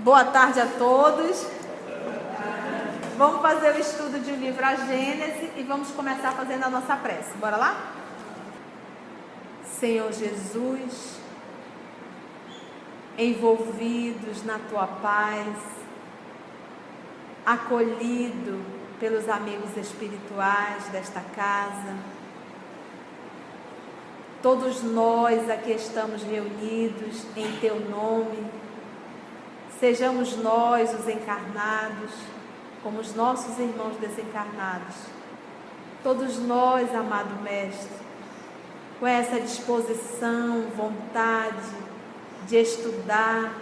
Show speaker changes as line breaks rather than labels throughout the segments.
Boa tarde a todos. Vamos fazer o estudo de o livro A Gênese e vamos começar fazendo a nossa prece. Bora lá? Senhor Jesus, envolvidos na tua paz, acolhido pelos amigos espirituais desta casa, todos nós aqui estamos reunidos em teu nome, sejamos nós os encarnados, como os nossos irmãos desencarnados, todos nós, amado Mestre, com essa disposição, vontade de estudar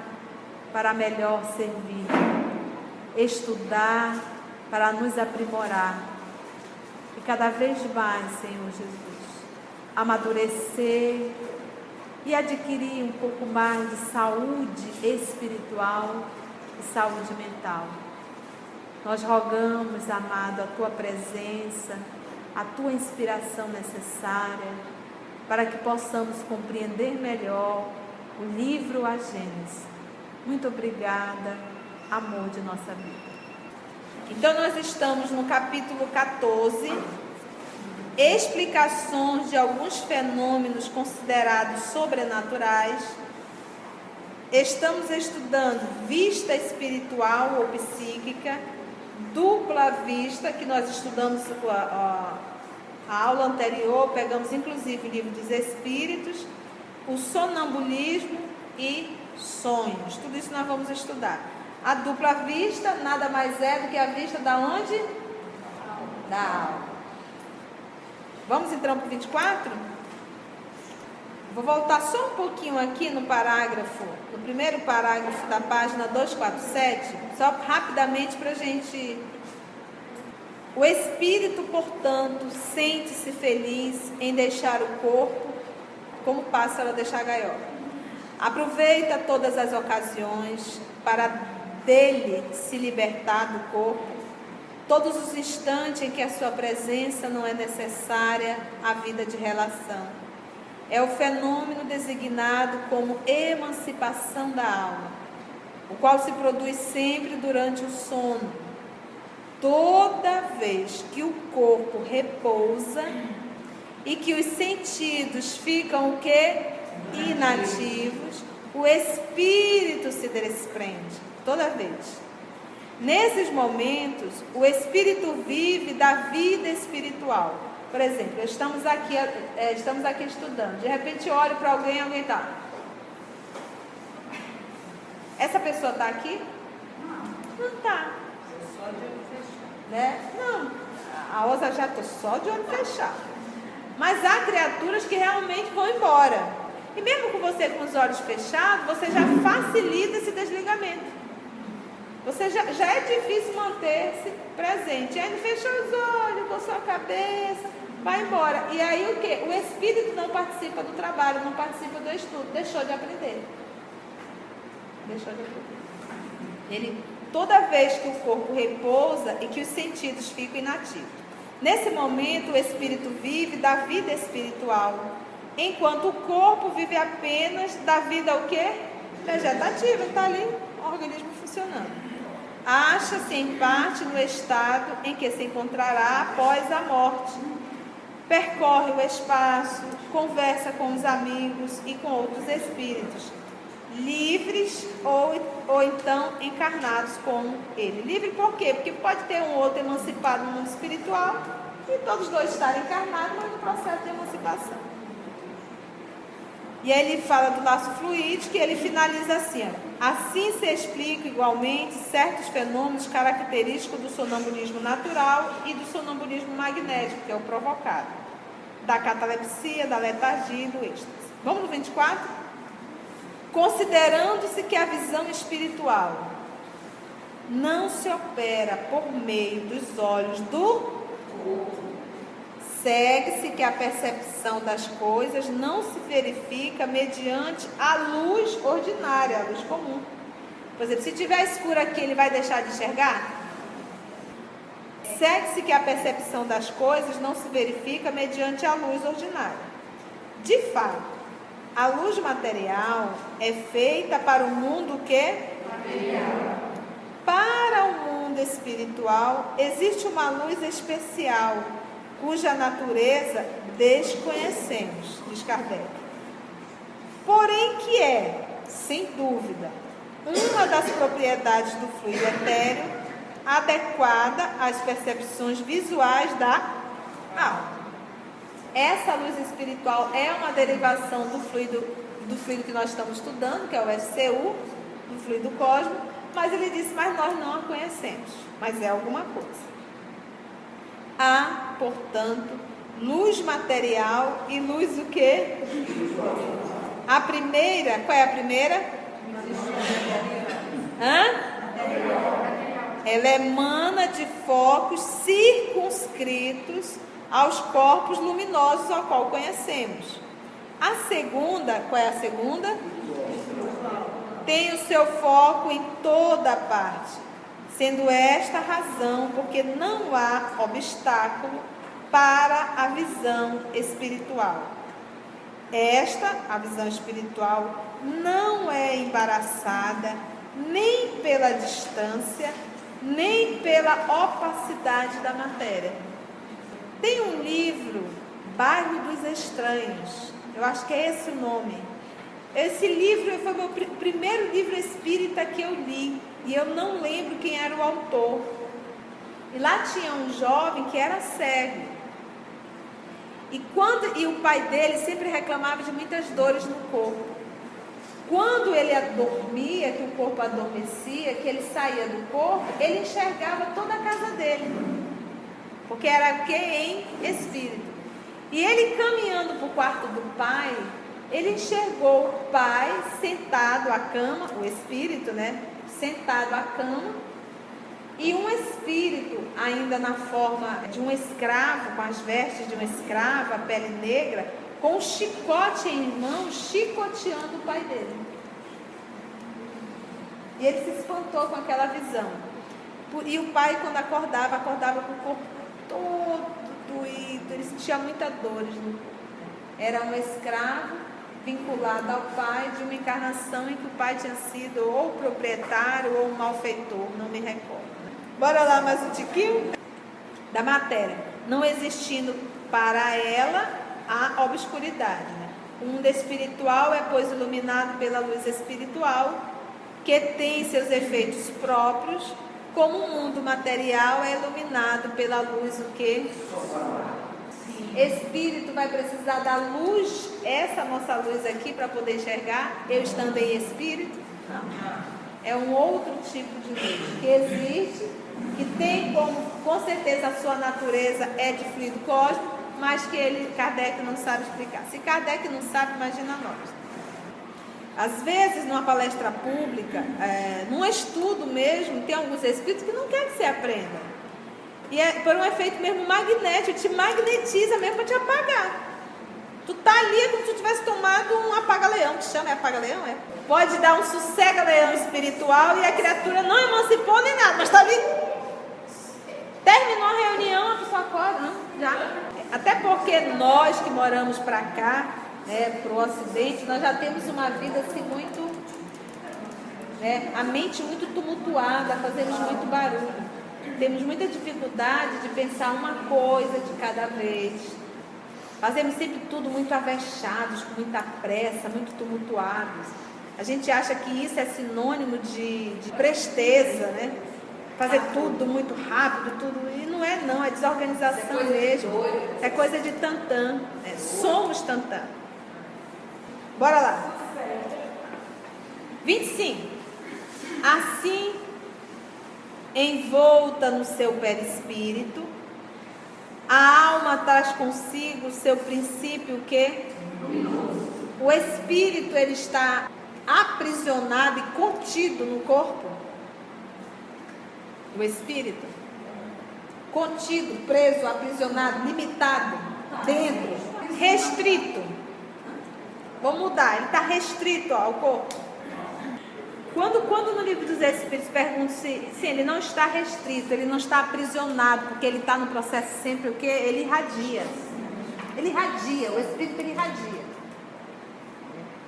para melhor servir, estudar para nos aprimorar e cada vez mais, Senhor Jesus, amadurecer e adquirir um pouco mais de saúde espiritual e saúde mental. Nós rogamos, amado, a tua presença, a tua inspiração necessária para que possamos compreender melhor o livro A Gênese. Muito obrigada, amor de nossa vida. Então nós estamos no capítulo 14, explicações de alguns fenômenos considerados sobrenaturais. Estamos estudando vista espiritual ou psíquica, dupla vista, que nós estudamos a aula anterior, pegamos inclusive o livro dos Espíritos, o sonambulismo e sonhos. Tudo isso nós vamos estudar. A dupla vista nada mais é do que a vista da onde? Da alma. Vamos então para o 24? Vou voltar só um pouquinho aqui no parágrafo, no primeiro parágrafo da página 247, só rapidamente para a gente... O espírito, portanto, sente-se feliz em deixar o corpo, como o pássaro deixar a gaiola. Aproveita todas as ocasiões para dele se libertar do corpo, todos os instantes em que a sua presença não é necessária à vida de relação. É o fenômeno designado como emancipação da alma, o qual se produz sempre durante o sono. Toda vez que o corpo repousa e que os sentidos ficam o quê? Inativos, o espírito se desprende, toda vez. Nesses momentos, o espírito vive da vida espiritual. Por exemplo, estamos aqui estudando, de repente olho para alguém está. Essa pessoa está aqui? Não está. Né? Não, a Osa já estou só de olho fechado. Mas há criaturas que realmente vão embora. E mesmo com você com os olhos fechados, você já facilita esse desligamento. Você já é difícil manter-se presente. Aí ele fechou os olhos, coçou a cabeça, vai embora. E aí o quê? O espírito não participa do trabalho, não participa do estudo, deixou de aprender. Toda vez que o corpo repousa e que os sentidos ficam inativos. Nesse momento, o espírito vive da vida espiritual, enquanto o corpo vive apenas da vida o quê? Vegetativa. Está ali o organismo funcionando. Acha-se em parte no estado em que se encontrará após a morte. Percorre o espaço, conversa com os amigos e com outros espíritos, livres ou então encarnados como ele. Livre por quê? Porque pode ter um outro emancipado no mundo espiritual e todos dois estarem encarnados, mas no processo de emancipação. E aí ele fala do laço fluídico e ele finaliza assim: assim se explica igualmente certos fenômenos característicos do sonambulismo natural e do sonambulismo magnético, que é o provocado, da catalepsia, da letargia e do êxtase. Vamos no 24? Considerando-se que a visão espiritual não se opera por meio dos olhos do corpo, segue-se que a percepção das coisas não se verifica mediante a luz ordinária, a luz comum. Por exemplo, se tiver escuro aqui, ele vai deixar de enxergar? Segue-se que a percepção das coisas não se verifica mediante a luz ordinária. De fato, a luz material é feita para o mundo que Para o mundo espiritual, existe uma luz especial, cuja natureza desconhecemos, diz Kardec. Porém que é, sem dúvida, uma das propriedades do fluido etéreo, adequada às percepções visuais da alma. Essa luz espiritual é uma derivação do fluido que nós estamos estudando, que é o FCU, do fluido cósmico, mas ele disse, mas nós não a conhecemos, mas é alguma coisa. Há, portanto, luz material e luz o quê? A primeira, qual é a primeira? Ela emana de focos circunscritos aos corpos luminosos ao qual conhecemos. A segunda, qual é a segunda? Tem o seu foco em toda parte, sendo esta a razão porque não há obstáculo para a visão espiritual. Esta, a visão espiritual, não é embaraçada nem pela distância, nem pela opacidade da matéria. Tem um livro, Bairro dos Estranhos, eu acho que é esse o nome. Esse livro foi o meu primeiro livro espírita que eu li, e eu não lembro quem era o autor. E lá tinha um jovem que era cego. E o pai dele sempre reclamava de muitas dores no corpo. Quando ele dormia, que o corpo adormecia, que ele saía do corpo, ele enxergava toda a casa dele, porque era em espírito. E ele caminhando para o quarto do pai, ele enxergou o pai sentado à cama, o espírito, né? Sentado à cama, e um espírito, ainda na forma de um escravo, com as vestes de um escravo, a pele negra, com um chicote em mão, chicoteando o pai dele. E ele se espantou com aquela visão. E o pai, quando acordava com o corpo todo doído, ele sentia muita dor no corpo. Era um escravo vinculado ao pai de uma encarnação em que o pai tinha sido ou proprietário ou um malfeitor, não me recordo. Bora lá mais um tiquinho? Da matéria. Não existindo para ela a obscuridade. Né? O mundo espiritual é, pois, iluminado pela luz espiritual, que tem seus efeitos próprios, como o mundo material é iluminado pela luz o quê? Espírito vai precisar da luz, essa nossa luz aqui, para poder enxergar, eu estando em espírito? Não. É um outro tipo de luz que existe, que tem como, com certeza, a sua natureza é de fluido cósmico, mas que Kardec não sabe explicar. Se Kardec não sabe, imagina nós. Às vezes, numa palestra pública, num estudo mesmo, tem alguns espíritos que não querem que você aprenda. E é por um efeito mesmo magnético, te magnetiza mesmo para te apagar. Tu tá ali, é como se tu tivesse tomado um apaga-leão, que chama, é apaga-leão? É. Pode dar um sossega-leão espiritual e a criatura não emancipou nem nada, mas tá ali. Terminou a reunião, a pessoa acorda, não? Já. Até porque nós que moramos para cá, pro Ocidente, nós já temos uma vida assim muito, a mente muito tumultuada, fazemos muito barulho. Temos muita dificuldade de pensar uma coisa de cada vez. Fazemos sempre tudo muito avexados, com muita pressa, muito tumultuados. A gente acha que isso é sinônimo de presteza, né? Fazer tudo muito rápido, tudo. E não é não, é desorganização mesmo. É coisa de tantã. Somos tantã. Bora lá. 25. Assim, envolta no seu perispírito, a alma traz consigo o seu princípio, o quê? O espírito, ele está aprisionado e contido no corpo. O espírito contido, preso, aprisionado, limitado, dentro, restrito. Vou mudar, ele está restrito ao corpo. Quando no livro dos Espíritos pergunta se ele não está restrito, ele não está aprisionado, porque ele está no processo sempre o quê? Ele irradia. Ele irradia, o Espírito ele irradia.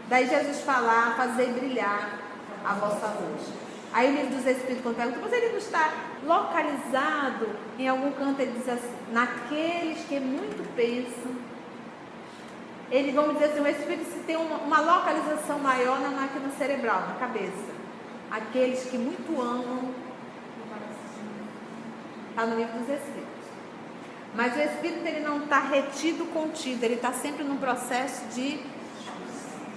Daí Jesus fala, fazer brilhar a vossa luz. Aí o livro dos Espíritos, quando pergunta, mas ele não está localizado em algum canto, ele diz assim, naqueles que muito pensam. Ele, vamos dizer assim, o Espírito se tem uma localização maior na máquina cerebral, na cabeça. Aqueles que muito amam, está no livro dos Espíritos. Mas o Espírito, ele não está retido, contido, ele está sempre num processo de,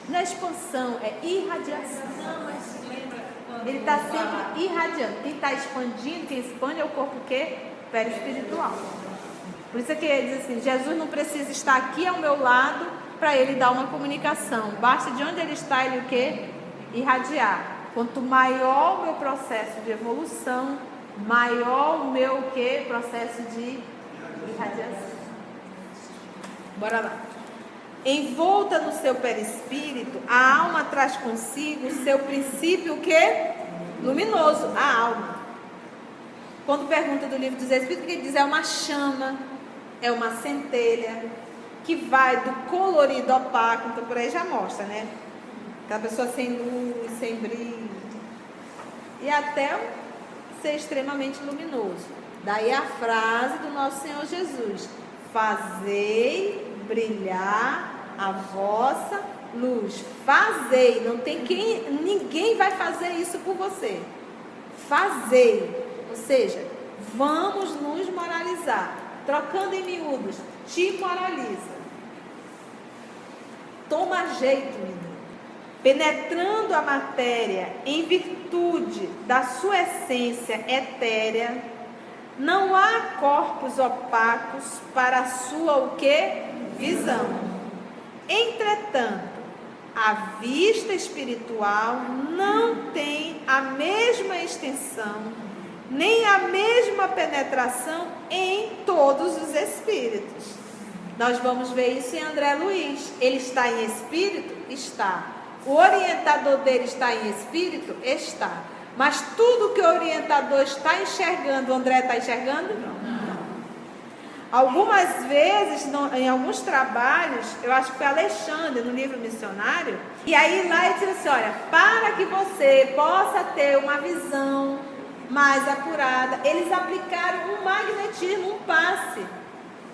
não é expansão, é irradiação. Ele está sempre irradiando. Quem está expandindo, quem expande é o corpo perispiritual. Por isso é que ele diz assim, Jesus não precisa estar aqui ao meu lado para ele dar uma comunicação. Basta de onde ele está, ele o quê? Irradiar. Quanto maior o meu processo de evolução, maior o meu o quê? Processo de irradiação. Bora lá. Envolta no seu perispírito, a alma traz consigo o seu princípio o quê? Luminoso, a alma. Quando pergunta do livro dos Espíritos, ele diz, é uma chama, é uma centelha, que vai do colorido opaco, então por aí já mostra, né? Aquela pessoa sem luz, sem brilho, e até ser extremamente luminoso. Daí a frase do nosso Senhor Jesus, fazei brilhar a vossa luz. Fazei, não tem ninguém vai fazer isso por você. Fazei, ou seja, vamos nos moralizar. Trocando em miúdos, te moraliza. Toma jeito, menino. Penetrando a matéria em virtude da sua essência etérea, não há corpos opacos para a sua o quê? Visão. Entretanto, a vista espiritual não tem a mesma extensão, nem a mesma penetração em todos os espíritos. Nós vamos ver isso em André Luiz. Ele está em espírito? Está. O orientador dele está em espírito? Está. Mas tudo que o orientador está enxergando, o André está enxergando? Não. Algumas vezes, em alguns trabalhos, eu acho que foi Alexandre, no livro missionário, e aí lá ele diz assim, olha, para que você possa ter uma visão mais apurada, eles aplicaram um magnetismo, um passe,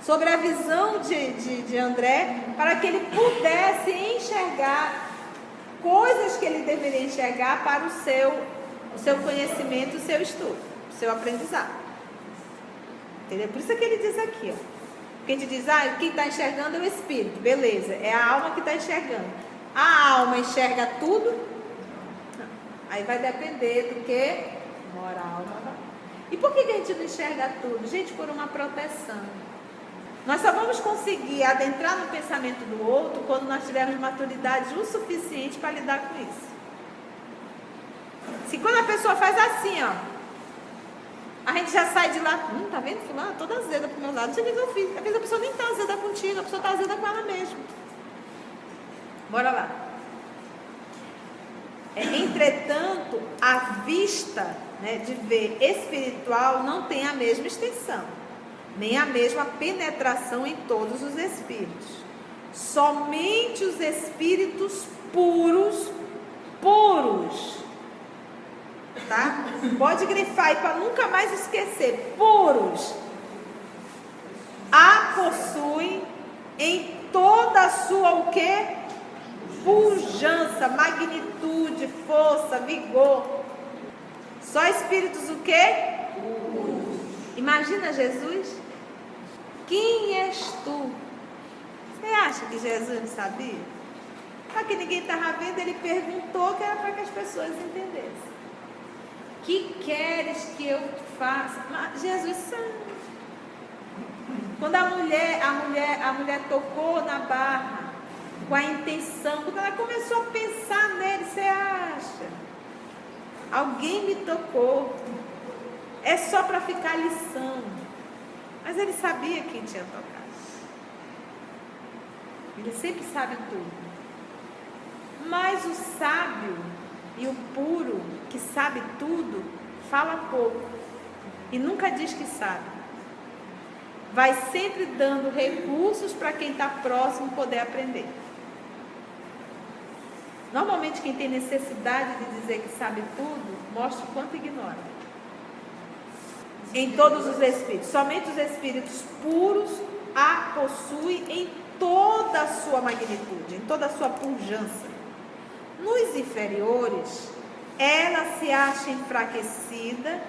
sobre a visão de André, para que ele pudesse enxergar coisas que ele deveria enxergar para o seu conhecimento, o seu estudo, o seu aprendizado. Entendeu? Por isso que ele diz aqui, ó. Quem te diz, quem está enxergando é o espírito, beleza, é a alma que está enxergando. A alma enxerga tudo? Não. Aí vai depender do que? Moral. E por que a gente não enxerga tudo? Gente, por uma proteção. Nós só vamos conseguir adentrar no pensamento do outro quando nós tivermos maturidade o suficiente para lidar com isso. Se quando a pessoa faz assim, ó, a gente já sai de lá, tá vendo fulano? Toda azeda pro meu lado, não sei o que eu fiz. Às vezes a pessoa nem tá azeda contigo, a pessoa tá azeda com ela mesma. Bora lá. Entretanto, a vista, né, de ver espiritual não tem a mesma extensão, nem a mesma penetração em todos os espíritos. Somente os espíritos puros, tá? Pode grifar aí para nunca mais esquecer. Puros a possuem em toda a sua o quê? Pujança, magnitude, força, vigor. Só espíritos o quê? Puros. Imagina Jesus. Quem és tu? Você acha que Jesus não sabia? Só que ninguém estava vendo, ele perguntou, que era para que as pessoas entendessem. Que queres que eu faça? Mas Jesus sabe. Quando a mulher tocou na barra com a intenção, quando ela começou a pensar nele, você acha? Alguém me tocou. É só para ficar lição. Mas ele sabia quem tinha tocado. Ele sempre sabe tudo. Mas o sábio e o puro, que sabe tudo, fala pouco e nunca diz que sabe. Vai sempre dando recursos para quem está próximo poder aprender. Normalmente quem tem necessidade de dizer que sabe tudo, mostra o quanto ignora. Em todos os espíritos. Somente os espíritos puros a possuem em toda a sua magnitude, em toda a sua pujança. Nos inferiores, ela se acha enfraquecida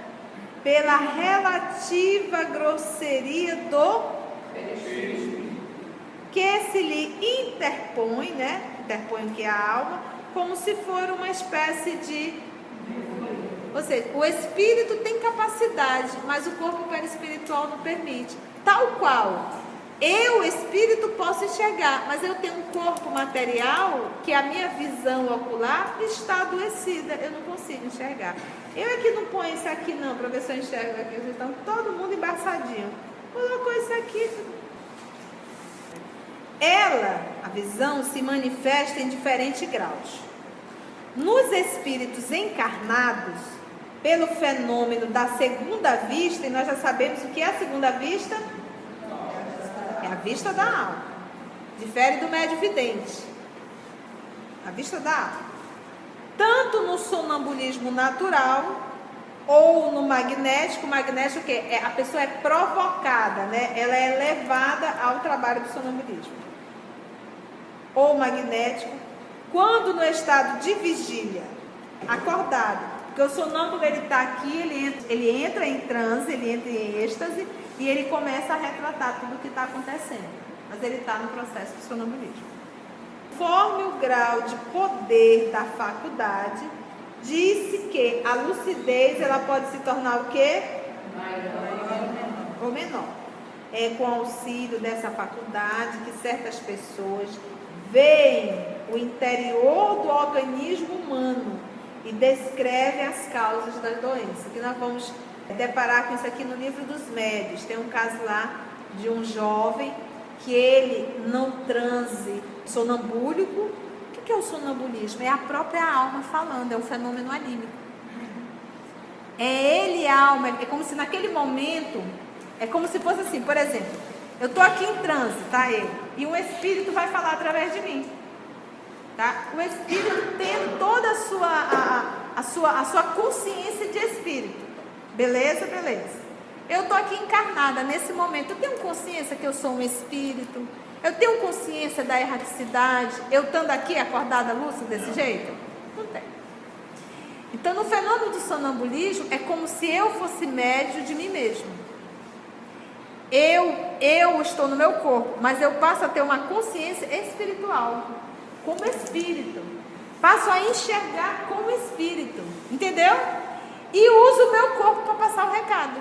pela relativa grosseria do que se lhe interpõe, interpõe o que é a alma, como se for uma espécie de... Ou seja, o espírito tem capacidade, mas o corpo perispiritual não permite. Tal qual, eu, espírito, posso enxergar, mas eu tenho um corpo material que a minha visão ocular está adoecida, eu não consigo enxergar. Eu aqui não ponho isso aqui não, para ver se eu enxergo aqui. Vocês estão todo mundo embaçadinho. Colocou isso aqui. Ela, a visão, se manifesta em diferentes graus. Nos espíritos encarnados, pelo fenômeno da segunda vista, e nós já sabemos o que é a segunda vista? É a vista da alma. Difere do médio vidente. A vista da alma. Tanto no sonambulismo natural ou no magnético. O magnético o quê? A pessoa é provocada, ela é levada ao trabalho do sonambulismo. Ou magnético, quando no estado de vigília, acordado, porque o sonâmbulo ele está aqui, ele entra em transe, ele entra em êxtase e ele começa a retratar tudo o que está acontecendo, mas ele está no processo do sonambulismo. Conforme o grau de poder da faculdade, disse que a lucidez ela pode se tornar o quê? Maior ou menor. É com auxílio dessa faculdade que certas pessoas veem o interior do organismo humano e descrevem as causas das doenças. Que nós vamos deparar com isso aqui no livro dos médios. Tem um caso lá de um jovem que ele não transe sonambúlico. O que é o sonambulismo? É a própria alma falando, é um fenômeno anímico. É ele, a alma, é como se naquele momento, é como se fosse assim, por exemplo, eu estou aqui em transe, tá, e um espírito vai falar através de mim, tá? O espírito tendo toda a sua consciência de espírito, beleza? Eu estou aqui encarnada nesse momento, eu tenho consciência que eu sou um espírito, eu tenho consciência da erraticidade, eu estando aqui acordada, lúcida desse jeito? Não tenho. Então, no fenômeno do sonambulismo, é como se eu fosse médio de mim mesmo. Eu estou no meu corpo, mas eu passo a ter uma consciência espiritual, como espírito. Passo a enxergar como espírito, entendeu? E uso o meu corpo para passar o recado.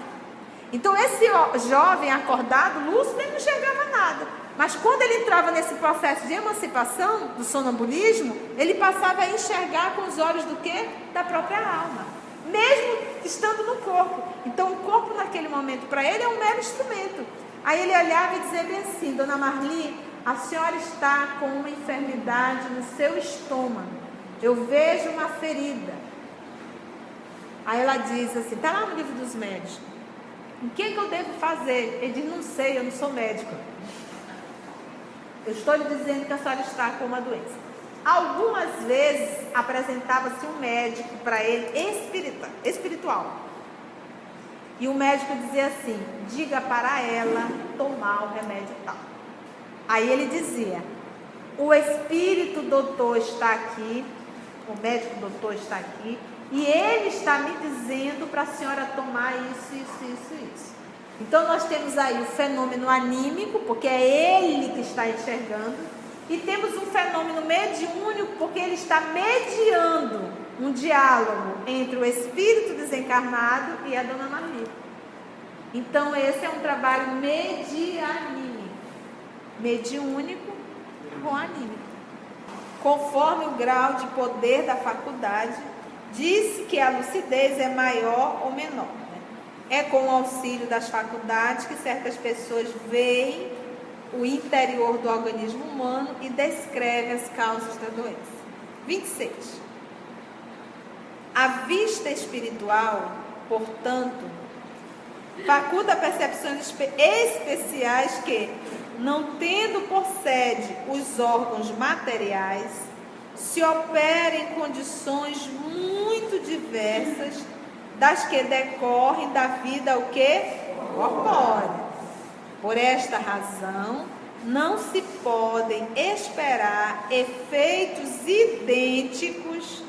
Então, esse jovem acordado, lúcido, ele não enxergava nada. Mas quando ele entrava nesse processo de emancipação, do sonambulismo, ele passava a enxergar com os olhos do quê? Da própria alma. Mesmo estando no corpo. Então o corpo naquele momento para ele é um mero instrumento. Aí ele olhava e dizia bem assim: Dona Marli, a senhora está com uma enfermidade no seu estômago, eu vejo uma ferida. Aí ela diz assim, está lá no livro dos médicos, o que eu devo fazer? Ele diz, não sei, eu não sou médico, eu estou lhe dizendo que a senhora está com uma doença. Algumas vezes apresentava-se um médico para ele espiritual. E o médico dizia assim, diga para ela tomar o remédio tal. Aí ele dizia, o espírito doutor está aqui, o médico doutor está aqui, e ele está me dizendo para a senhora tomar isso. Então nós temos aí o fenômeno anímico, porque é ele que está enxergando. E temos um fenômeno mediúnico, porque ele está mediando um diálogo entre o espírito desencarnado e a Dona Marli. Então esse é um trabalho mediúnico com anímico. Conforme o grau de poder da faculdade, disse que a lucidez é maior ou menor. É com o auxílio das faculdades que certas pessoas veem o interior do organismo humano e descreve as causas da doença. 26. A vista espiritual, portanto, faculta percepções especiais que, não tendo por sede os órgãos materiais, se opera em condições muito diversas das que decorrem da vida o quê? Corpórea. Por esta razão, não se podem esperar efeitos idênticos,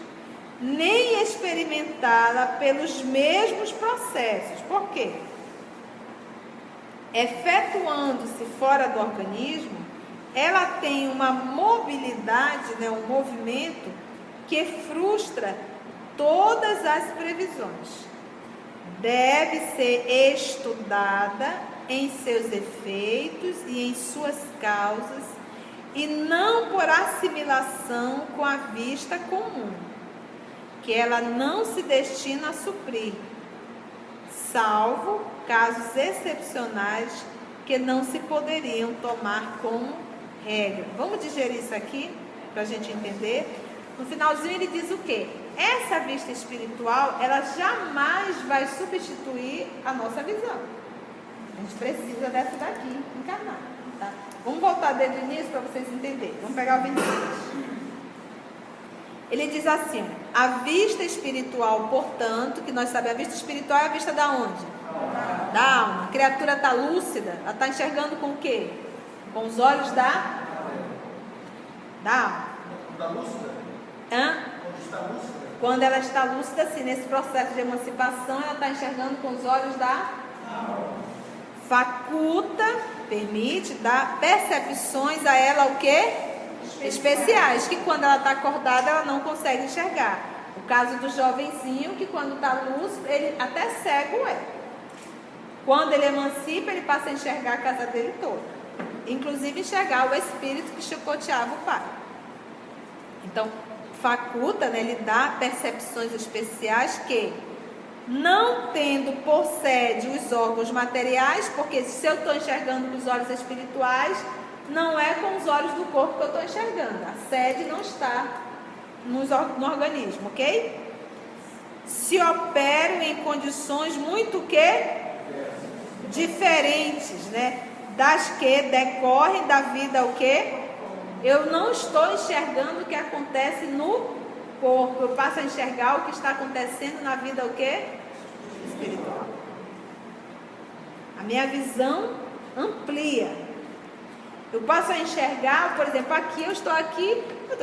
nem experimentá-la pelos mesmos processos. Por quê? Efetuando-se fora do organismo, ela tem uma mobilidade, um movimento que frustra todas as previsões. Deve ser estudada em seus efeitos e em suas causas, e não por assimilação com a vista comum, que ela não se destina a suprir, salvo casos excepcionais que não se poderiam tomar como regra. Vamos digerir isso aqui para a gente entender. No finalzinho ele diz o quê? Essa vista espiritual, ela jamais vai substituir a nossa visão. A gente precisa dessa daqui, encarnar, tá? Vamos voltar desde o início para vocês entenderem. Vamos pegar o 26. Ele diz assim: a vista espiritual, portanto, que nós sabemos, a vista espiritual é a vista da onde? Da alma. A criatura está lúcida, ela está enxergando com o quê? Com os olhos da alma.
Da lúcida?
Hã?
Quando está lúcida?
Quando ela está lúcida, sim, nesse processo de emancipação, ela está enxergando com os olhos da alma. Faculta, permite, dá percepções a ela o quê? Especiais, que quando ela está acordada, ela não consegue enxergar. O caso do jovenzinho, que quando está lúcido, ele até cego é. Quando ele emancipa, ele passa a enxergar a casa dele toda. Inclusive enxergar o espírito que chicoteava o pai. Então, faculta, ele dá percepções especiais que, não tendo por sede os órgãos materiais, porque se eu estou enxergando com os olhos espirituais, não é com os olhos do corpo que eu estou enxergando. A sede não está no organismo, ok? Se operam em condições muito diferentes, das que decorrem da vida o quê? Eu não estou enxergando o que acontece no corpo, eu passo a enxergar o que está acontecendo na vida o quê? Espiritual. A minha visão amplia. Eu passo a enxergar, por exemplo, aqui eu estou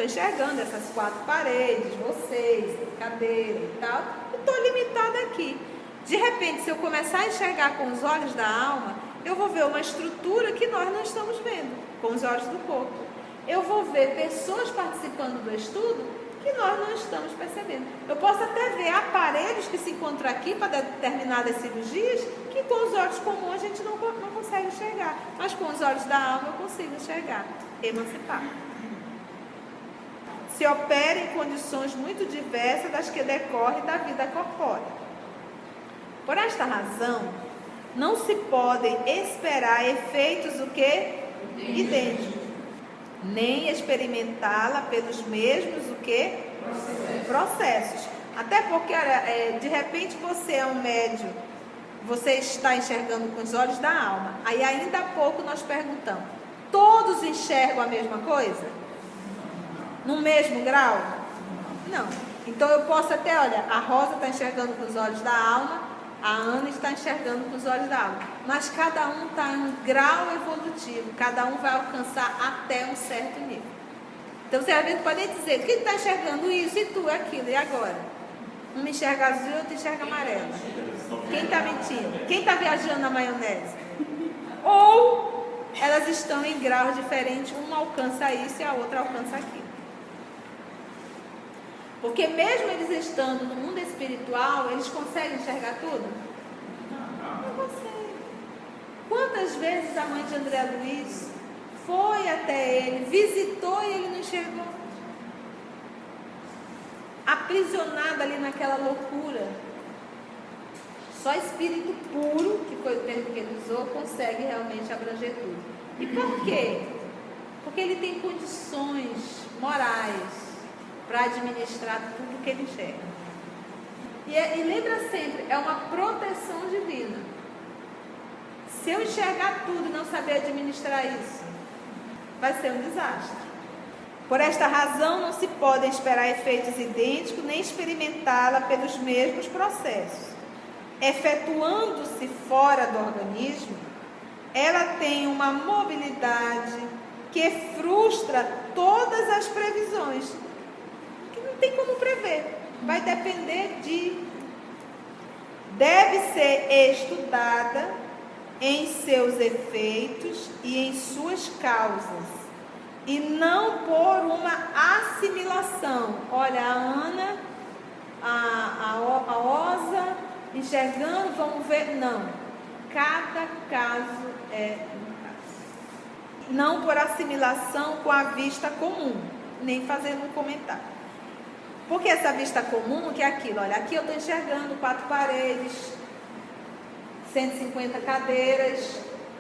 enxergando essas 4 paredes, vocês, cadeira e tal, eu estou limitada aqui. De repente, se eu começar a enxergar com os olhos da alma, eu vou ver uma estrutura que nós não estamos vendo com os olhos do corpo. Eu vou ver pessoas participando do estudo que nós não estamos percebendo. Eu posso até ver aparelhos que se encontram aqui para determinadas cirurgias que com os olhos comuns a gente não consegue enxergar, mas com os olhos da alma eu consigo enxergar, emancipar. Se opera em condições muito diversas das que decorrem da vida corpórea. Por esta razão, não se podem esperar efeitos o quê? Idênticos. Nem experimentá-la pelos mesmos o quê? Processos. Até porque, olha, de repente você é um médium, você está enxergando com os olhos da alma. Aí ainda há pouco nós perguntamos, todos enxergam a mesma coisa? No mesmo grau? Não. Então eu posso até, olha, a Rosa está enxergando com os olhos da alma, a Ana está enxergando com os olhos da alma. Mas cada um está em um grau evolutivo, cada um vai alcançar até um certo nível. Então você às vezes pode dizer, quem está enxergando isso e tu aquilo, e agora? Um enxerga azul e outro enxerga amarelo. Quem está mentindo? Quem está viajando na maionese? Ou elas estão em graus diferentes, uma alcança isso e a outra alcança aquilo. Porque mesmo eles estando no mundo espiritual, eles conseguem enxergar tudo? Não conseguem. Quantas vezes a mãe de André Luiz foi até ele, visitou e ele não enxergou? Aprisionado ali naquela loucura. Só espírito puro, que foi o termo que ele usou, consegue realmente abranger tudo. E por quê? Porque ele tem condições morais para administrar tudo que ele enxerga. E lembra sempre, é uma proteção divina. Se eu enxergar tudo e não saber administrar isso, vai ser um desastre. Por esta razão, não se podem esperar efeitos idênticos, nem experimentá-la pelos mesmos processos. Efetuando-se fora do organismo, ela tem uma mobilidade que frustra todas as previsões, que não tem como prever, vai depender deve ser estudada em seus efeitos e em suas causas, e não por uma assimilação. Olha, a Ana, a Osa, enxergando, vamos ver, não. Cada caso é um caso. Não por assimilação com a vista comum, nem fazendo um comentário. Porque essa vista comum, que é aquilo, olha, aqui eu estou enxergando 4 paredes, 150 cadeiras,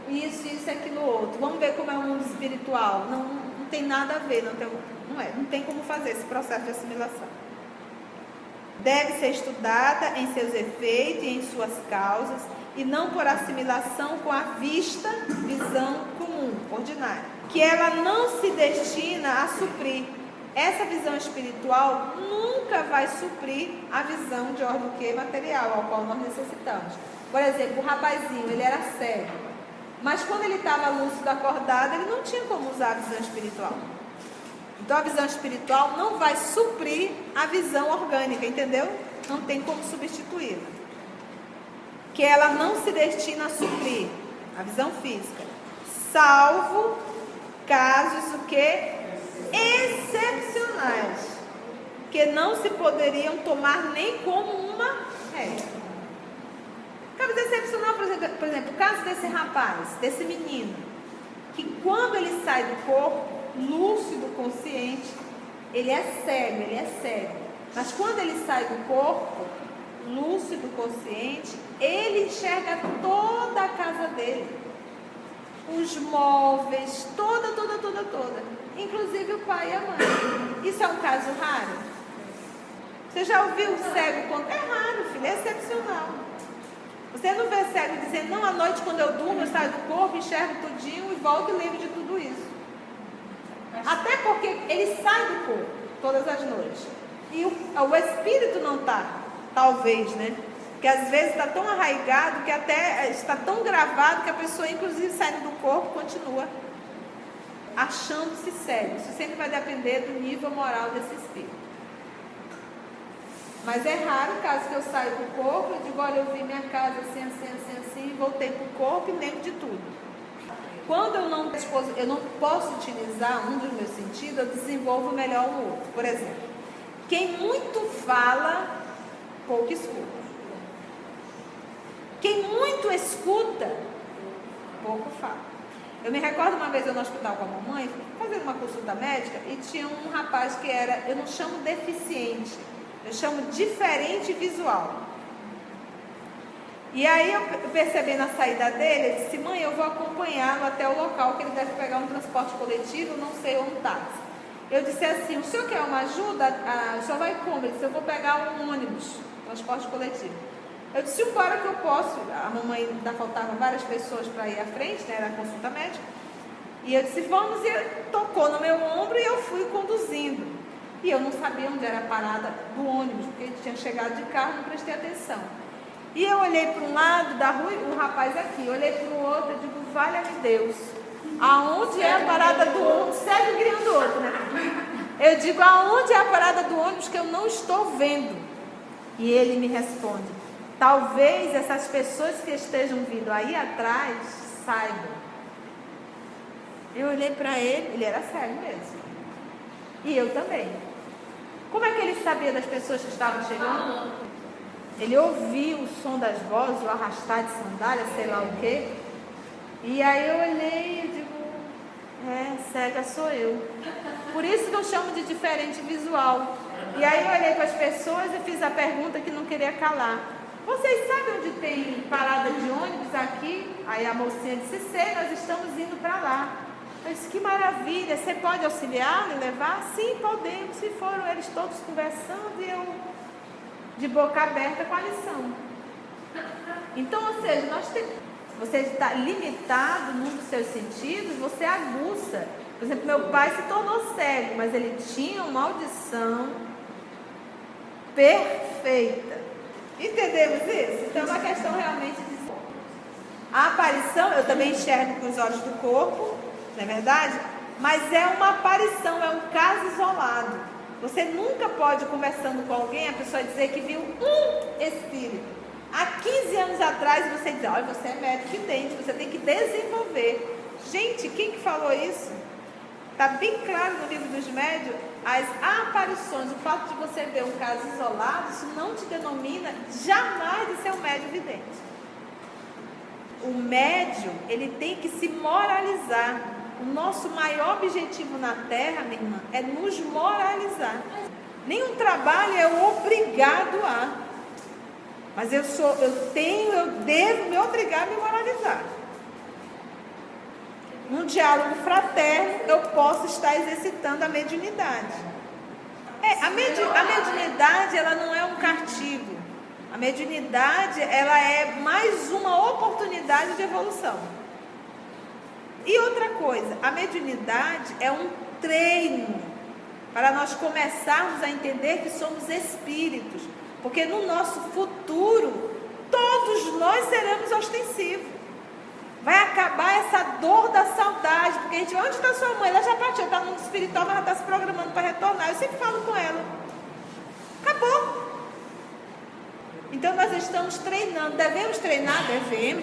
isso e aquilo outro. Vamos ver como é o mundo espiritual. Não tem nada a ver, não tem como fazer esse processo de assimilação. Deve ser estudada em seus efeitos e em suas causas, e não por assimilação com a visão comum, ordinária, que ela não se destina a suprir. Essa visão espiritual nunca vai suprir a visão de ordem material, ao qual nós necessitamos. Por exemplo, o rapazinho, ele era cego, mas quando ele estava lúcido, acordado, ele não tinha como usar a visão espiritual. Então a visão espiritual não vai suprir a visão orgânica, entendeu? Não tem como substituí-la. Que ela não se destina a suprir a visão física, salvo casos o que? Excepcionais, que não se poderiam tomar nem como uma regra. Caso excepcional, por exemplo, o caso desse rapaz, desse menino, que quando ele sai do corpo, lúcido, consciente, ele é cego, mas quando ele sai do corpo, lúcido, consciente, ele enxerga toda a casa dele, os móveis, toda, inclusive o pai e a mãe. Isso é um caso raro? Você já ouviu o cego contar? É raro, filho, é excepcional. Você não vê cego dizendo, não, à noite quando eu durmo, eu saio do corpo, enxergo tudinho e volto e lembro de tudo isso. Até porque ele sai do corpo todas as noites. E o espírito não está, talvez, né? Porque às vezes está tão arraigado, que até está tão gravado, que a pessoa, inclusive saindo do corpo, continua achando-se cego. Isso sempre vai depender do nível moral desse espírito. Mas é raro o caso que eu saio do corpo e digo, olha, eu vi minha casa assim, voltei para o corpo e lembro de tudo. Quando eu não posso utilizar um dos meus sentidos, eu desenvolvo melhor o outro. Por exemplo, quem muito fala, pouco escuta. Quem muito escuta, pouco fala. Eu me recordo uma vez eu no hospital com a mamãe, fazendo uma consulta médica, e tinha um rapaz que era, eu não chamo deficiente, eu chamo diferente visual. E aí eu percebi na saída dele, eu disse, mãe, eu vou acompanhá-lo até o local que ele deve pegar um transporte coletivo, não sei, ou um táxi. Eu disse assim, o senhor quer uma ajuda? O senhor vai como? Ele disse, eu vou pegar um ônibus, transporte coletivo. Eu disse, embora que eu posso, a mamãe ainda faltavam várias pessoas para ir à frente, né, era a consulta médica, e eu disse, vamos, e ele tocou no meu ombro e eu fui conduzindo. E eu não sabia onde era a parada do ônibus, porque ele tinha chegado de carro, não prestei atenção. E eu olhei para um lado da rua, o rapaz aqui, olhei para o outro, eu digo, valha-me Deus, aonde é a parada do ônibus? Segue criando outro, né? Eu digo, aonde é a parada do ônibus que eu não estou vendo? E ele me responde, talvez essas pessoas que estejam vindo aí atrás saibam. Eu olhei para ele era cego mesmo. E eu também. Como é que ele sabia das pessoas que estavam chegando? Ele ouvia o som das vozes, o arrastar de sandália, sei lá o quê. E aí eu olhei e digo, cega sou eu. Por isso que eu chamo de diferente visual. E aí eu olhei para as pessoas e fiz a pergunta que não queria calar. Vocês sabem onde tem parada de ônibus aqui? Aí a mocinha disse, sei, nós estamos indo para lá. Eu disse, que maravilha, você pode auxiliar e levar? Sim, podemos. Se foram eles todos conversando e eu de boca aberta com a lição. Então, ou seja, você está limitado num dos seus sentidos, você aguça Por exemplo, meu pai se tornou cego, mas ele tinha uma audição perfeita. Entendemos isso? Então é uma questão realmente de... A aparição, eu também enxergo com os olhos do corpo, não é verdade? Mas é uma aparição, é um caso isolado. Você nunca pode, conversando com alguém, a pessoa dizer que viu um espírito. Há 15 anos atrás você diz, olha, você é médico vidente, você tem que desenvolver. Gente, quem que falou isso? Está bem claro no livro dos médiuns, as aparições, o fato de você ver um caso isolado, isso não te denomina jamais de ser um médium vidente. O médium, ele tem que se moralizar. O nosso maior objetivo na Terra, minha irmã, é nos moralizar. Nenhum trabalho é obrigado a. Mas eu devo me obrigar a me moralizar. Num diálogo fraterno, eu posso estar exercitando a mediunidade. A mediunidade, ela não é um castigo. A mediunidade, ela é mais uma oportunidade de evolução. E outra coisa, a mediunidade é um treino para nós começarmos a entender que somos espíritos. Porque no nosso futuro, todos nós seremos ostensivos. Vai acabar essa dor da saudade, porque a gente, onde está sua mãe? Ela já partiu, está no mundo espiritual, mas ela está se programando para retornar. Eu sempre falo com ela. Acabou. Então nós estamos treinando. Devemos treinar?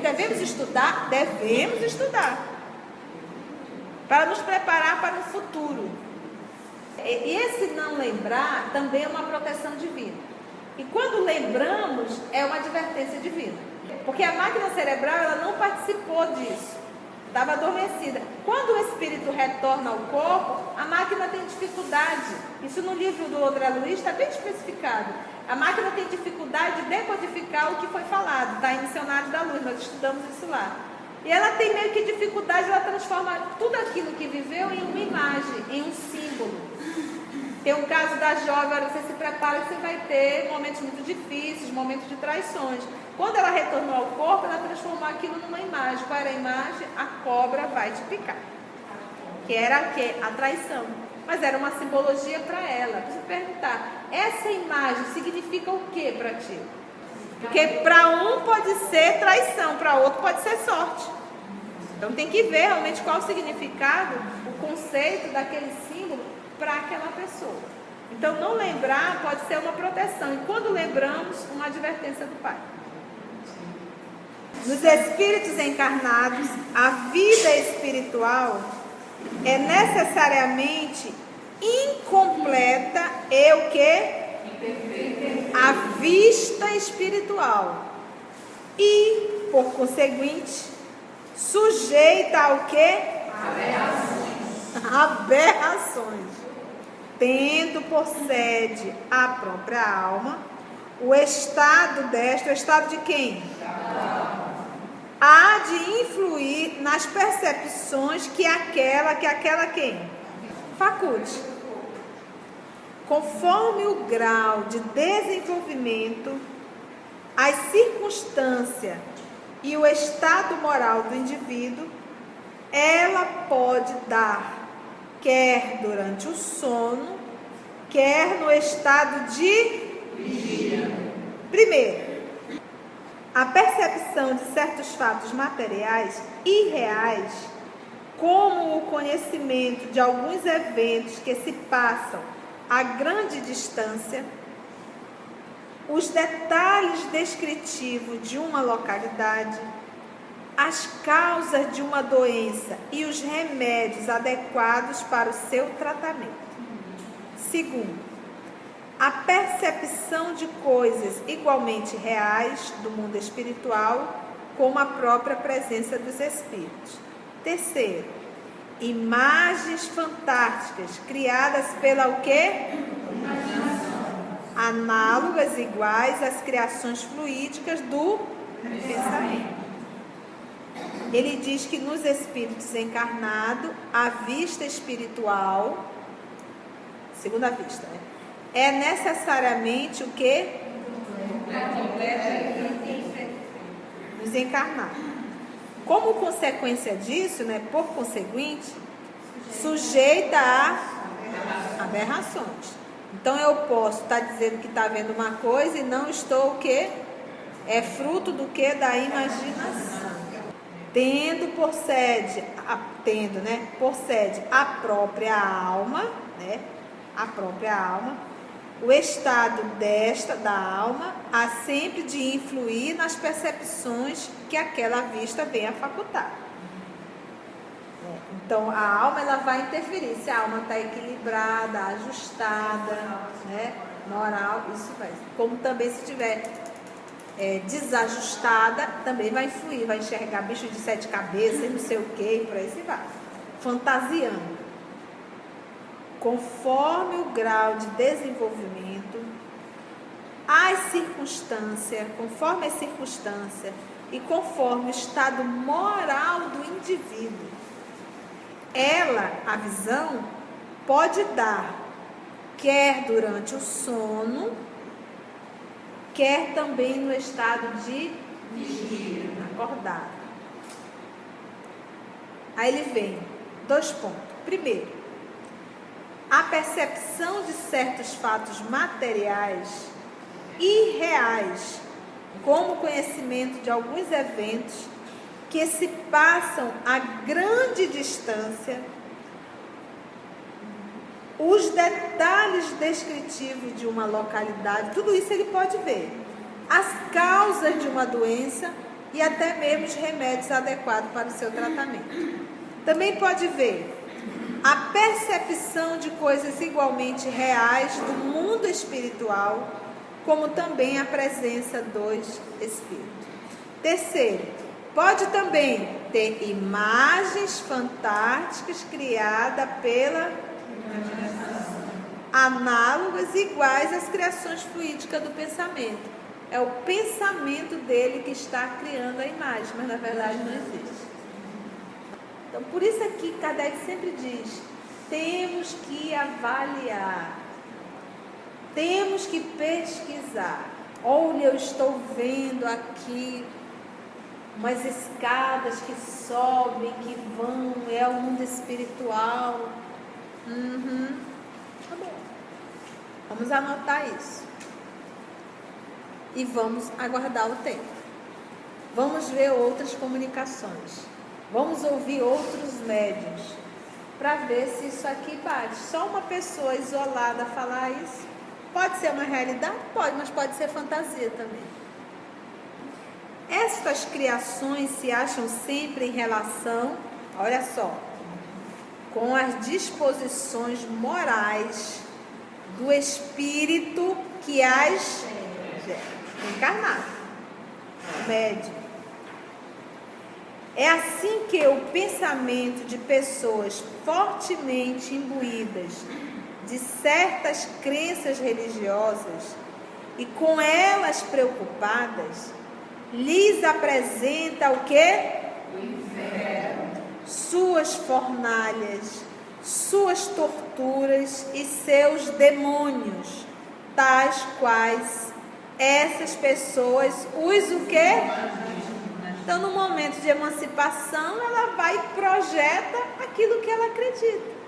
Devemos estudar? Devemos estudar. Para nos preparar para o futuro. E esse não lembrar também é uma proteção divina. E quando lembramos, é uma advertência divina. Porque a máquina cerebral, ela não participou disso. Estava adormecida. Quando o espírito retorna ao corpo, a máquina tem dificuldade. Isso no livro do André Luiz está bem especificado. A máquina tem dificuldade de decodificar o que foi falado. Está em Missionários da Luz, nós estudamos isso lá. E ela tem meio que dificuldade, ela transforma tudo aquilo que viveu em uma imagem, em um símbolo. Tem um caso da jovem, você se prepara que você vai ter momentos muito difíceis, momentos de traições. Quando ela retornou ao corpo, ela transformou aquilo numa imagem. Qual era a imagem? A cobra vai te picar. Que era o quê? A traição. Mas era uma simbologia para ela. Preciso perguntar, essa imagem significa o que para ti? Porque para um pode ser traição, para outro pode ser sorte. Então tem que ver realmente qual o significado, o conceito daquele símbolo para aquela pessoa. Então não lembrar pode ser uma proteção. E quando lembramos, uma advertência do Pai. Nos espíritos encarnados, a vida espiritual é necessariamente incompleta e o quê? A vista espiritual. E, por conseguinte, sujeita ao quê? Aberrações. Tendo por sede a própria alma, o estado desta, o estado de quem? Há de influir nas percepções que aquela quem? Faculte. Conforme o grau de desenvolvimento, as circunstâncias e o estado moral do indivíduo, ela pode dar, quer durante o sono, quer no estado de vigília. Primeiro, a percepção de certos fatos materiais e reais, como o conhecimento de alguns eventos que se passam a grande distância, os detalhes descritivos de uma localidade, as causas de uma doença e os remédios adequados para o seu tratamento. Segundo, a percepção de coisas igualmente reais do mundo espiritual, como a própria presença dos espíritos. Terceiro, imagens fantásticas criadas pela o quê? Análogas, iguais às criações fluídicas do pensamento. Ele diz que nos espíritos encarnados, a vista espiritual, segunda vista, né? É necessariamente o que? Nos encarnar. Como consequência disso, né, por conseguinte, sujeita a aberrações. Então eu posso estar dizendo que está vendo uma coisa e não estou o quê? É fruto do quê? Da imaginação. Tendo por sede a própria alma, né? A própria alma, o estado da alma há sempre de influir nas percepções que aquela vista vem a facultar. Então, a alma ela vai interferir. Se a alma está equilibrada, ajustada, né? Moral, isso vai. Como também se tiver desajustada, também vai influir. Vai enxergar bicho de 7 cabeças e não sei o que, por aí se vai. Fantasiando. Conforme o grau de desenvolvimento, conforme as circunstâncias e conforme o estado moral do indivíduo, a visão, pode dar, quer durante o sono, quer também no estado de vigília, acordado. Aí ele vem, 2 pontos. Primeiro, a percepção de certos fatos materiais e reais, como o conhecimento de alguns eventos que se passam a grande distância, os detalhes descritivos de uma localidade, tudo isso ele pode ver. As causas de uma doença e até mesmo os remédios adequados para o seu tratamento. Também pode ver a percepção de coisas igualmente reais do mundo espiritual, como também a presença dos espíritos. Terceiro, pode também ter imagens fantásticas criadas pela análogas iguais às criações fluídicas do pensamento. É o pensamento dele que está criando a imagem, mas na verdade não existe. Então, por isso aqui Kardec sempre diz, temos que avaliar, temos que pesquisar. Olha, eu estou vendo aqui umas escadas que sobem, que vão, é o mundo espiritual. Tá bom. Vamos anotar isso. E vamos aguardar o tempo. Vamos ver outras comunicações. Vamos ouvir outros médiuns para ver se isso aqui bate. Só uma pessoa isolada falar isso pode ser uma realidade? Pode, mas pode ser fantasia também. Estas criações se acham sempre em relação, olha só, com as disposições morais do espírito que as encarnado, médium. É assim que o pensamento de pessoas fortemente imbuídas de certas crenças religiosas e com elas preocupadas, lhes apresenta o quê? O inferno. Suas fornalhas, suas torturas e seus demônios, tais quais essas pessoas os o quê? Então, no momento de emancipação, ela vai e projeta aquilo que ela acredita.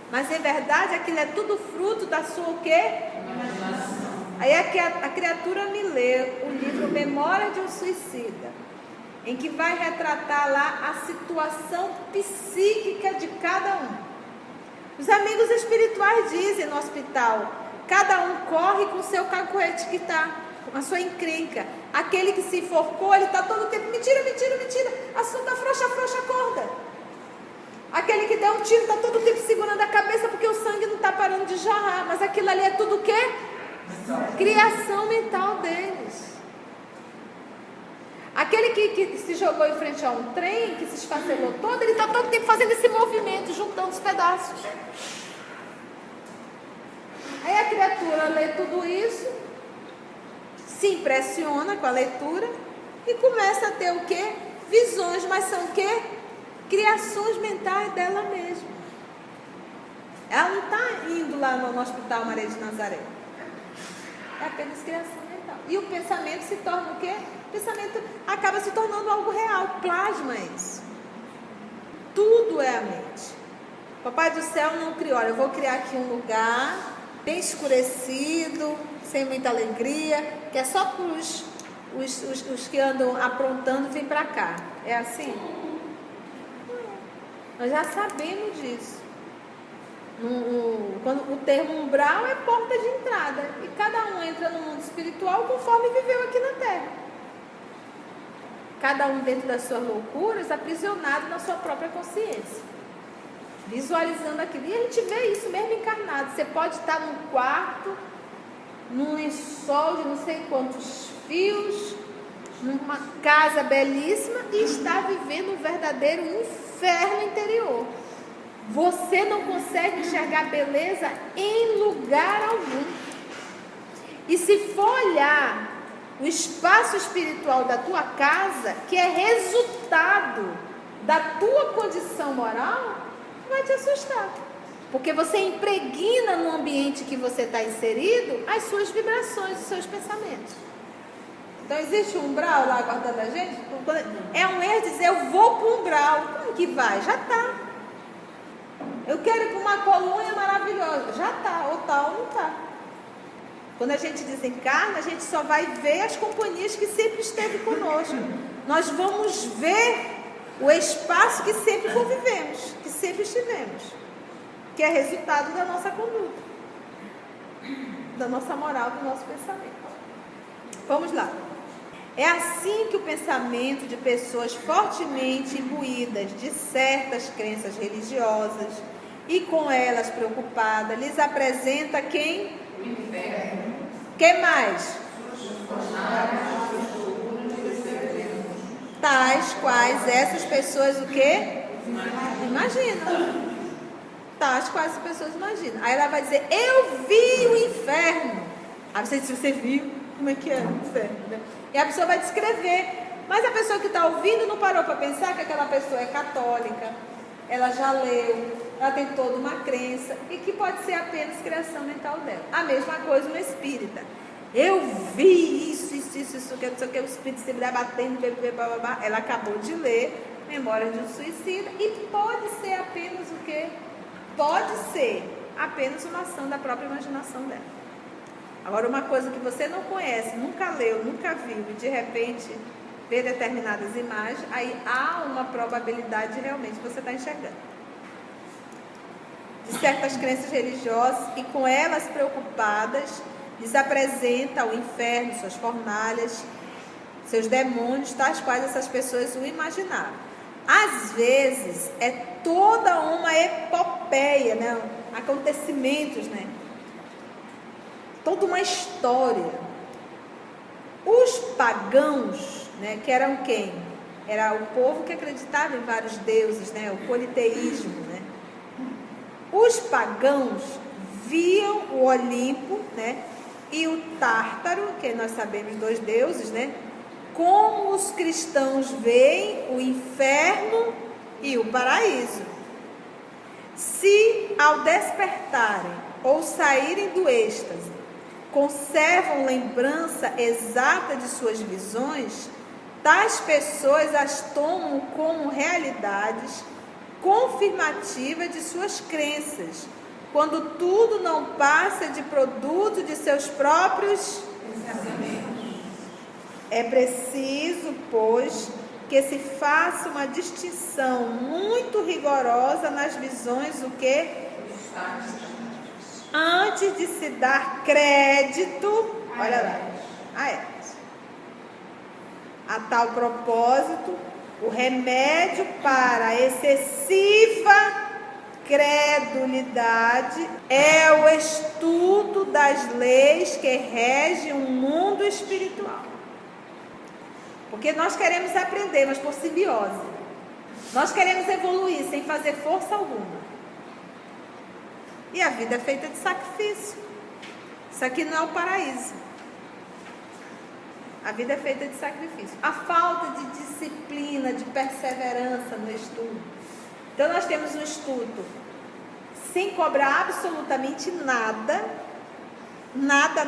Mas, em verdade, aquilo é tudo fruto da sua o quê? Imaginação. Aí a criatura me lê o livro Memória de um Suicida, em que vai retratar lá a situação psíquica de cada um. Os amigos espirituais dizem no hospital, cada um corre com o seu cacuete que está, com a sua encrenca. Aquele que se enforcou, ele está todo o tempo, mentira, assunta frouxa, acorda. Aquele que deu um tiro está todo o tempo segurando a cabeça porque o sangue não está parando de jorrar. Mas aquilo ali é tudo o quê? Criação mental deles. Aquele que se jogou em frente a um trem, que se esfacelou todo, ele está todo o tempo fazendo esse movimento, juntando os pedaços. Aí a criatura lê tudo isso, se impressiona com a leitura e começa a ter o quê? Visões, mas são o quê? Criações mentais dela mesma. Ela não está indo lá no Hospital Maria de Nazaré. É apenas criação mental. E o pensamento se torna o quê? O pensamento acaba se tornando algo real. Plasma é isso. Tudo é a mente. Papai do céu não criou, olha, eu vou criar aqui um lugar bem escurecido, sem muita alegria, que é só para os que andam aprontando vir para cá. É assim? Nós já sabemos disso. Quando o termo umbral é porta de entrada, e cada um entra no mundo espiritual conforme viveu aqui na Terra. Cada um dentro das suas loucuras, aprisionado na sua própria consciência, visualizando aquilo. E a gente vê isso mesmo encarnado. Você pode estar num quarto, num lençol de não sei quantos fios, numa casa belíssima, e estar vivendo um verdadeiro inferno interior. Você não consegue enxergar beleza em lugar algum. E se for olhar o espaço espiritual da tua casa, que é resultado da tua condição moral, vai te assustar. Porque você impregna no ambiente que você está inserido as suas vibrações, os seus pensamentos. Então existe um umbral lá aguardando a gente? É um erro dizer, eu vou para o umbral. Como que vai? Já está. Eu quero ir para uma colônia maravilhosa. Já está, ou tal, ou não está. Quando a gente desencarna, a gente só vai ver as companhias que sempre esteve conosco. Nós vamos ver o espaço que sempre convivemos, que sempre estivemos, que é resultado da nossa conduta, da nossa moral, do nosso pensamento. Vamos lá. É assim que o pensamento de pessoas fortemente imbuídas de certas crenças religiosas e com elas preocupadas, lhes apresenta quem? O inferno. Quem mais? Tais quais essas pessoas o quê? Imaginam. Tais quais as pessoas imaginam. Aí ela vai dizer, eu vi o inferno. Aí você diz, você viu? Como é que é o inferno? Né? E a pessoa vai descrever. Mas a pessoa que está ouvindo não parou para pensar que aquela pessoa é católica, ela já leu, ela tem toda uma crença e que pode ser apenas criação mental dela. A mesma coisa no espírita. Eu vi isso, que não sei o que, o espírito se batendo, blá, blá, blá. Ela acabou de ler Memórias de um Suicida e pode ser apenas o quê? Pode ser apenas uma ação da própria imaginação dela. Agora, uma coisa que você não conhece, nunca leu, nunca viu, e de repente vê determinadas imagens, aí há uma probabilidade de realmente você estar enxergando. De certas crenças religiosas, e com elas preocupadas, lhes apresenta o inferno, suas fornalhas, seus demônios, tais quais essas pessoas o imaginaram. Às vezes, é toda uma epopeia, né? Acontecimentos, né? Toda uma história. Os pagãos, né, que eram quem? Era o povo que acreditava em vários deuses, né, o politeísmo, né? Os pagãos viam o Olimpo, né, e o Tártaro, que nós sabemos 2 deuses, né, como os cristãos veem o inferno e o paraíso. Se ao despertarem ou saírem do êxtase, conservam lembrança exata de suas visões, tais pessoas as tomam como realidades confirmativas de suas crenças, quando tudo não passa de produto de seus próprios pensamentos. É preciso, pois, que se faça uma distinção muito rigorosa nas visões, o que? Antes de se dar crédito, olha lá, a elas. A tal propósito, o remédio para a excessiva credulidade é o estudo das leis que regem o mundo espiritual. Porque nós queremos aprender, mas por simbiose. Nós queremos evoluir sem fazer força alguma. E a vida é feita de sacrifício. Isso aqui não é o paraíso. A vida é feita de sacrifício. A falta de disciplina, de perseverança no estudo. Então nós temos um estudo sem cobrar absolutamente nada. Nada.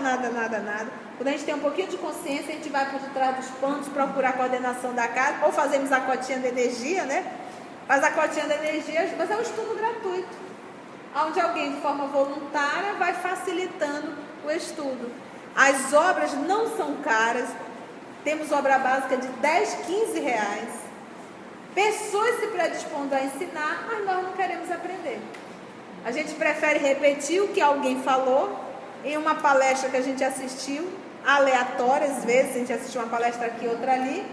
Quando a gente tem um pouquinho de consciência, a gente vai por detrás dos panos procurar a coordenação da casa, ou fazemos a cotinha da energia, né? Faz a cotinha da energia, mas é um estudo gratuito. onde alguém de forma voluntária vai facilitando o estudo. As obras não são caras, temos obra básica de 10, 15 reais. Pessoas se predispondo a ensinar, mas nós não queremos aprender. A gente prefere repetir o que alguém falou em uma palestra que a gente assistiu, aleatória, às vezes a gente assistiu uma palestra aqui, outra ali,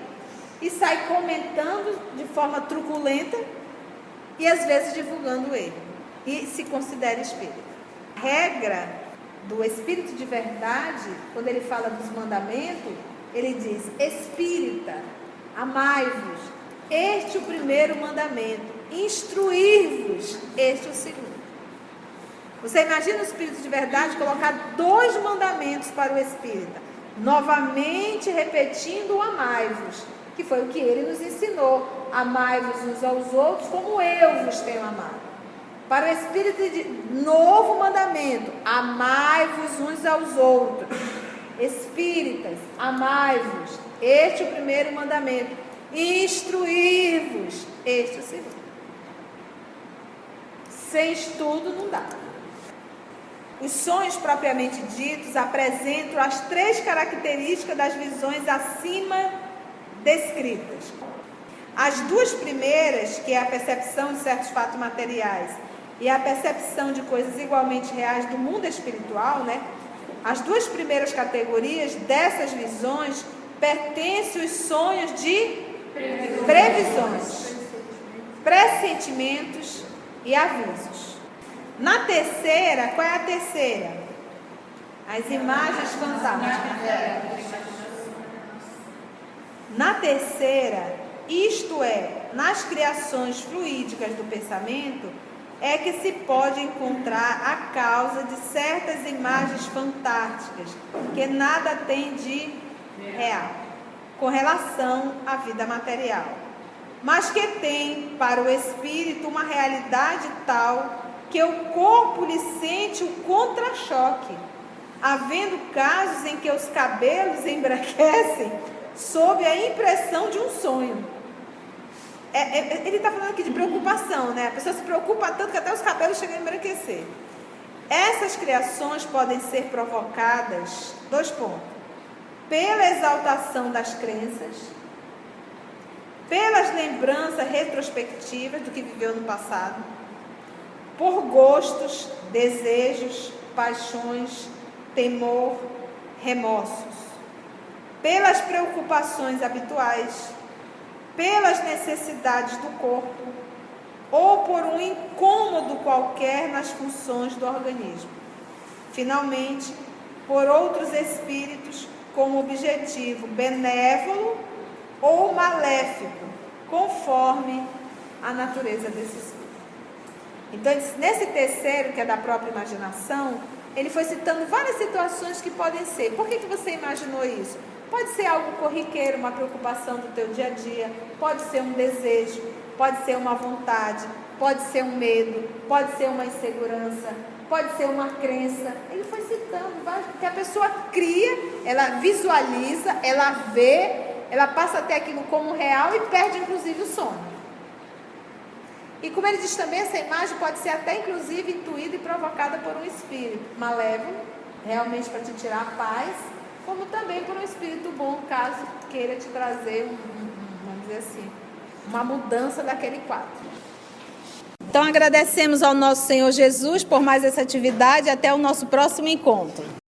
e sai comentando de forma truculenta e às vezes divulgando o erro. E se considera espírita. A regra do espírito de verdade, quando ele fala dos mandamentos, ele diz: espírita, amai-vos, este é o primeiro mandamento, instruir-vos, este é o segundo. Você imagina o espírito de verdade colocar 2 mandamentos para o espírita, novamente repetindo o amai-vos, que foi o que ele nos ensinou: amai-vos uns aos outros como eu vos tenho amado. Para o espírito de novo mandamento: amai-vos uns aos outros. Espíritas, amai-vos, este é o primeiro mandamento, instruir-vos, este é o segundo. Sem estudo não dá. Os sonhos propriamente ditos apresentam as 3 características das visões acima descritas. As 2 primeiras, que é a percepção de certos fatos materiais e a percepção de coisas igualmente reais do mundo espiritual, né? As 2 primeiras categorias dessas visões pertencem aos sonhos de previsões, pressentimentos e avisos. Na terceira, qual é a terceira? As imagens fantásticas. Na terceira, isto é, nas criações fluídicas do pensamento, é que se pode encontrar a causa de certas imagens fantásticas, que nada tem de real, com relação à vida material, mas que tem para o espírito uma realidade tal que o corpo lhe sente o contra-choque, havendo casos em que os cabelos embranquecem sob a impressão de um sonho. Ele está falando aqui de preocupação, né? A pessoa se preocupa tanto que até os cabelos chegam a embranquecer. Essas criações podem ser provocadas, 2 pontos, pela exaltação das crenças, pelas lembranças retrospectivas do que viveu no passado, por gostos, desejos, paixões, temor, remorsos, pelas preocupações habituais, pelas necessidades do corpo ou por um incômodo qualquer nas funções do organismo. Finalmente, por outros espíritos com objetivo benévolo ou maléfico, conforme a natureza desse espírito. Então, nesse terceiro, que é da própria imaginação, ele foi citando várias situações que podem ser. Por que você imaginou isso? Pode ser algo corriqueiro, uma preocupação do teu dia a dia, pode ser um desejo, pode ser uma vontade, pode ser um medo, pode ser uma insegurança, pode ser uma crença. Ele foi citando várias, porque a pessoa cria, ela visualiza, ela vê, ela passa até aquilo como real e perde inclusive o sono. E como ele diz também, essa imagem pode ser até inclusive intuída e provocada por um espírito malévolo, realmente para te tirar a paz, como também por um espírito bom, caso queira te trazer, vamos dizer assim, uma mudança daquele quadro. Então agradecemos ao nosso Senhor Jesus por mais essa atividade, até o nosso próximo encontro.